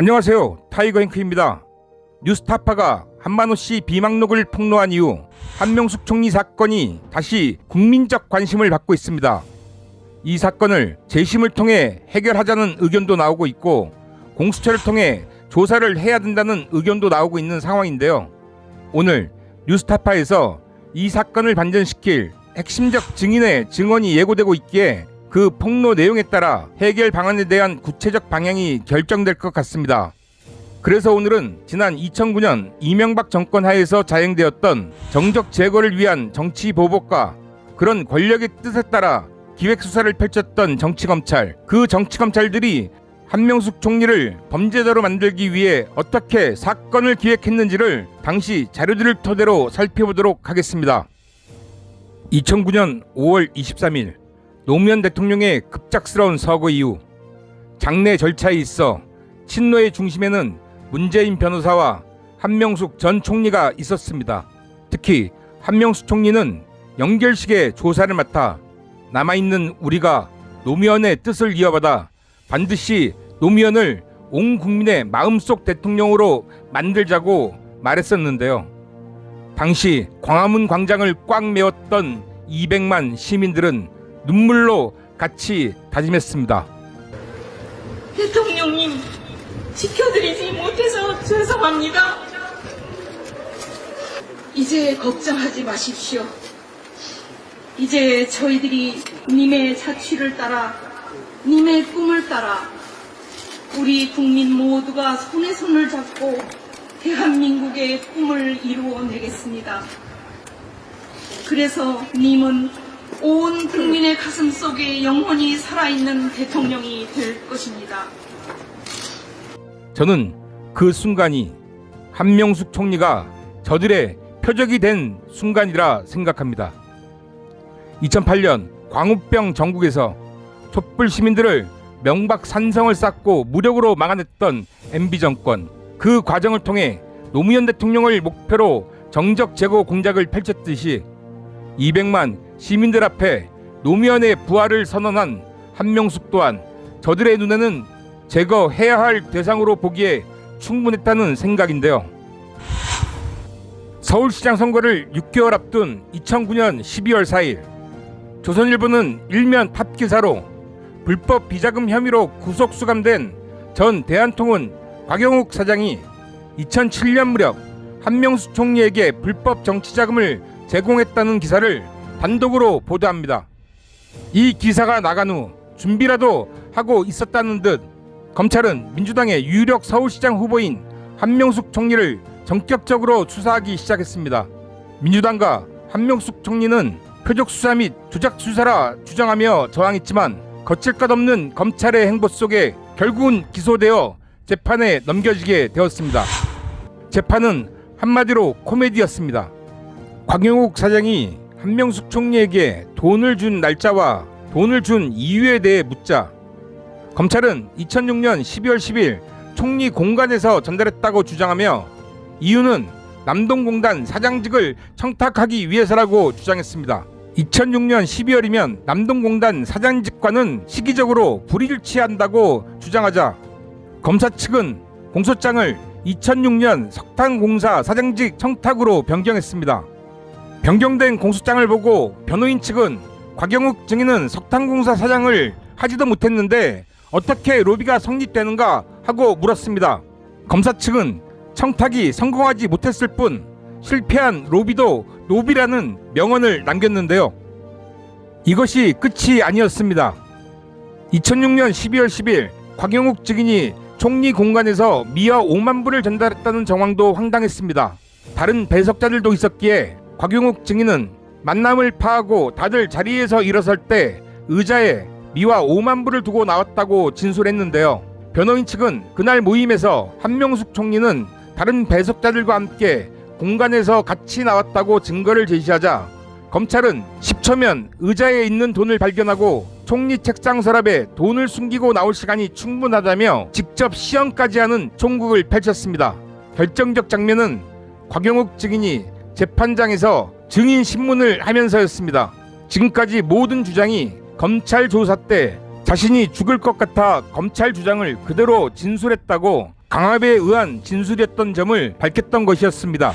안녕하세요. 타이거 잉크입니다. 뉴스타파가 한만호씨 비망록을 폭로한 이후 한명숙 총리 사건이 다시 국민적 관심을 받고 있습니다. 이 사건을 재심을 통해 해결하자는 의견도 나오고 있고 공수처를 통해 조사를 해야 된다는 의견도 나오고 있는 상황인데요. 오늘 뉴스타파에서 이 사건을 반전시킬 핵심적 증인의 증언이 예고되고 있기에 그 폭로 내용에 따라 해결 방안에 대한 구체적 방향이 결정될 것 같습니다. 그래서 오늘은 지난 2009년 이명박 정권 하에서 자행되었던 정적 제거를 위한 정치 보복과 그런 권력의 뜻에 따라 기획수사를 펼쳤던 정치검찰, 그 정치검찰들이 한명숙 총리를 범죄자로 만들기 위해 어떻게 사건을 기획했는지를 당시 자료들을 토대로 살펴보도록 하겠습니다. 2009년 5월 23일 노무현 대통령의 급작스러운 서거 이후 장례 절차에 있어 친노의 중심에는 문재인 변호사와 한명숙 전 총리가 있었습니다. 특히 한명숙 총리는 연결식의 조사를 맡아 남아있는 우리가 노무현의 뜻을 이어받아 반드시 노무현을 온 국민의 마음속 대통령으로 만들자고 말했었는데요. 당시 광화문 광장을 꽉 메웠던 200만 시민들은 눈물로 같이 다짐했습니다. 대통령님, 지켜드리지 못해서 죄송합니다. 이제 걱정하지 마십시오. 이제 저희들이 님의 자취를 따라, 님의 꿈을 따라 우리 국민 모두가 손에 손을 잡고 대한민국의 꿈을 이루어내겠습니다. 그래서 님은 온 국민의 가슴 속에 영원히 살아있는 대통령이 될 것입니다. 저는 그 순간이 한명숙 총리가 저들의 표적이 된 순간이라 생각합니다. 2008년 광우병 전국에서 촛불 시민들을 명박산성을 쌓고 무력으로 막아냈던 MB 정권, 그 과정을 통해 노무현 대통령을 목표로 정적 제거 공작을 펼쳤듯이 200만 시민들 앞에 노무현의 부활을 선언한 한명숙 또한 저들의 눈에는 제거해야 할 대상으로 보기에 충분했다는 생각인데요. 서울시장 선거를 6개월 앞둔 2009년 12월 4일 조선일보는 일면 탑기사로 불법 비자금 혐의로 구속 수감된 전 대한통운 곽영욱 사장이 2007년 무렵 한명숙 총리에게 불법 정치자금을 제공했다는 기사를 단독으로 보도합니다. 이 기사가 나간 후 준비라도 하고 있었다는 듯 검찰은 민주당의 유력 서울시장 후보인 한명숙 총리를 전격적으로 수사하기 시작했습니다. 민주당과 한명숙 총리는 표적 수사 및 조작 수사라 주장하며 저항했지만 거칠 것 없는 검찰의 행보 속에 결국은 기소되어 재판에 넘겨지게 되었습니다. 재판은 한마디로 코미디였습니다. 곽영욱 사장이 한명숙 총리에게 돈을 준 날짜와 돈을 준 이유에 대해 묻자 검찰은 2006년 12월 10일 총리 공간에서 전달했다고 주장하며 이유는 남동공단 사장직을 청탁하기 위해서라고 주장했습니다. 2006년 12월이면 남동공단 사장직과는 시기적으로 불일치한다고 주장하자 검사 측은 공소장을 2006년 석탄공사 사장직 청탁으로 변경했습니다. 변경된 공소장을 보고 변호인 측은 곽영욱 증인은 석탄공사 사장을 하지도 못했는데 어떻게 로비가 성립되는가 하고 물었습니다. 검사 측은 청탁이 성공하지 못했을 뿐 실패한 로비도 노비라는 명언을 남겼는데요. 이것이 끝이 아니었습니다. 2006년 12월 10일 곽영욱 증인이 총리 공간에서 미화 5만 불을 전달했다는 정황도 황당했습니다. 다른 배석자들도 있었기에 곽영욱 증인은 만남을 파하고 다들 자리에서 일어설 때 의자에 미화 5만 불을 두고 나왔다고 진술했는데요. 변호인 측은 그날 모임에서 한명숙 총리는 다른 배석자들과 함께 공간에서 같이 나왔다고 증거를 제시하자 검찰은 10초면 의자에 있는 돈을 발견하고 총리 책상 서랍에 돈을 숨기고 나올 시간이 충분하다며 직접 시연까지 하는 총국을 펼쳤습니다. 결정적 장면은 곽영욱 증인이 재판장에서 증인 신문을 하면서였습니다. 지금까지 모든 주장이 검찰 조사 때 자신이 죽을 것 같아 검찰 주장을 그대로 진술했다고 강압에 의한 진술이었던 점을 밝혔던 것이었습니다.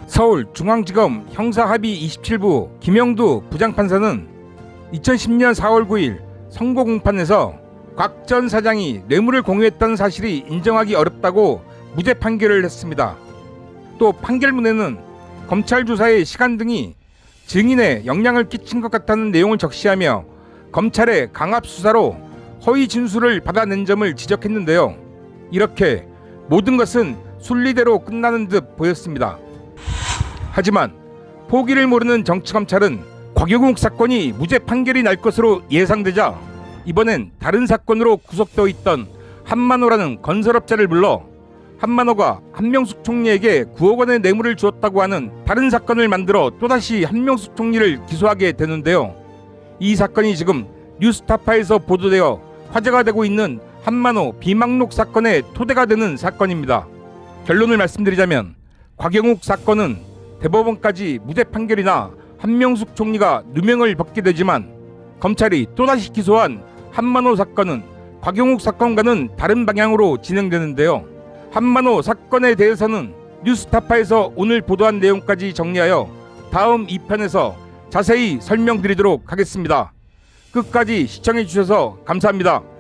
서울중앙지검 형사합의 27부 김영두 부장판사는 2010년 4월 9일 선고 공판에서 곽 전 사장이 뇌물을 공유했다는 사실이 인정하기 어렵다고 무죄 판결을 했습니다. 또 판결문에는 검찰 조사의 시간 등이 증인에 영향을 끼친 것 같다는 내용을 적시하며 검찰의 강압 수사로 허위 진술을 받아낸 점을 지적했는데요. 이렇게 모든 것은 순리대로 끝나는 듯 보였습니다. 하지만 포기를 모르는 정치검찰은 곽영욱 사건이 무죄 판결이 날 것으로 예상되자 이번엔 다른 사건으로 구속되어 있던 한만호라는 건설업자를 불러 한만호가 한명숙 총리에게 9억 원의 뇌물을 주었다고 하는 다른 사건을 만들어 또다시 한명숙 총리를 기소하게 되는데요. 이 사건이 지금 뉴스타파에서 보도되어 화제가 되고 있는 한만호 비망록 사건의 토대가 되는 사건입니다. 결론을 말씀드리자면 곽영욱 사건은 대법원까지 무죄 판결이나 한명숙 총리가 누명을 벗게 되지만 검찰이 또다시 기소한 한만호 사건은 곽영욱 사건과는 다른 방향으로 진행되는데요. 한만호 사건에 대해서는 뉴스타파에서 오늘 보도한 내용까지 정리하여 다음 2편에서 자세히 설명드리도록 하겠습니다. 끝까지 시청해 주셔서 감사합니다.